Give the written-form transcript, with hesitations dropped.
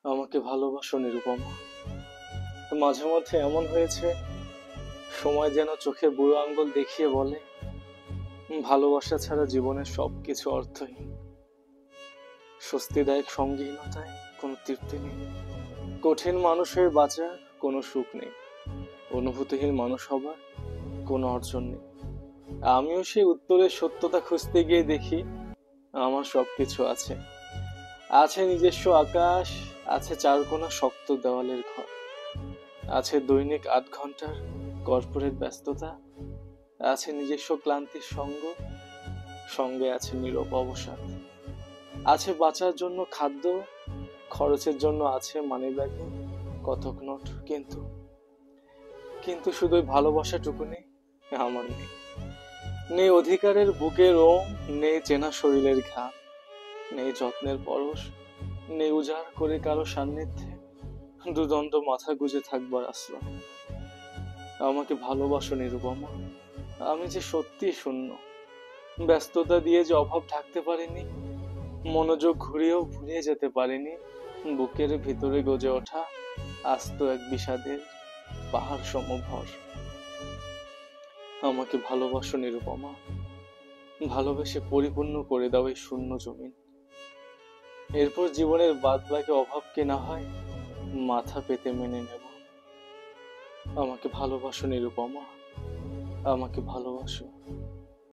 আমাকে ভালোবাসো নিরুপমা। মাঝে মধ্যে এমন হয়েছে, সময় যেন চোখে বুড়ো আঙ্গুল দেখিয়ে বলে, ভালোবাসা ছাড়া জীবনের সবকিছু অর্থহীন। স্বস্তিদায়ক সঙ্গীহীনতায় কোনো তৃপ্তি নেই, কঠিন মানুষের বাঁচার কোনো সুখ নেই, অনুভূতিহীন মানুষ হবার কোনো অর্জন নেই। আমিও সেই উত্তরের সত্যতা খুঁজতে গিয়ে দেখি, আমার সবকিছু আছে। আছে নিজস্ব আকাশ, আছে চারকোনা শক্ত দেওয়ালের ঘর, আছে দৈনিক 8 ঘন্টার কর্পোরেট ব্যস্ততা, আছে নিজস্ব ক্লান্তির সঙ্গ, সঙ্গে আছে নীরব অবসাদ, আছে বাঁচার জন্য খাদ্য, খরচের জন্য আছে মানিব্যাগে কতক নোট। কিন্তু কিন্তু শুধু ওই ভালোবাসাটুকু নেই, আমার নেই। নেই অধিকারের বুকের ওম, নেই চেনা শরীরের ঘাম, নেই যত্নের পরশ, নেই উজাড় করে কারো সান্নিধ্যে দুদণ্ড মাথা গুজে থাকবার আশ্রয়। আমাকে ভালোবাসো নিরুপমা। আমি যে সত্যি শূন্য, ব্যস্ততা দিয়ে যে অভাব ঢাকতে পারিনি, মনোযোগ ঘুরিয়েও ভুলিয়ে যেতে পারিনি বুকের ভিতরে গজে ওঠা আস্ত এক বিষাদের পাহাড় সমভর। আমাকে ভালোবাসো নিরুপমা। ভালোবেসে পরিপূর্ণ করে দাও এই শূন্য জমিন। এরপর জীবনের বাদ বাকি অভাবকে না হয় মাথা পেতে মেনে নেব। আমাকে ভালোবাসো নিরুপমা, আমাকে ভালোবাসো।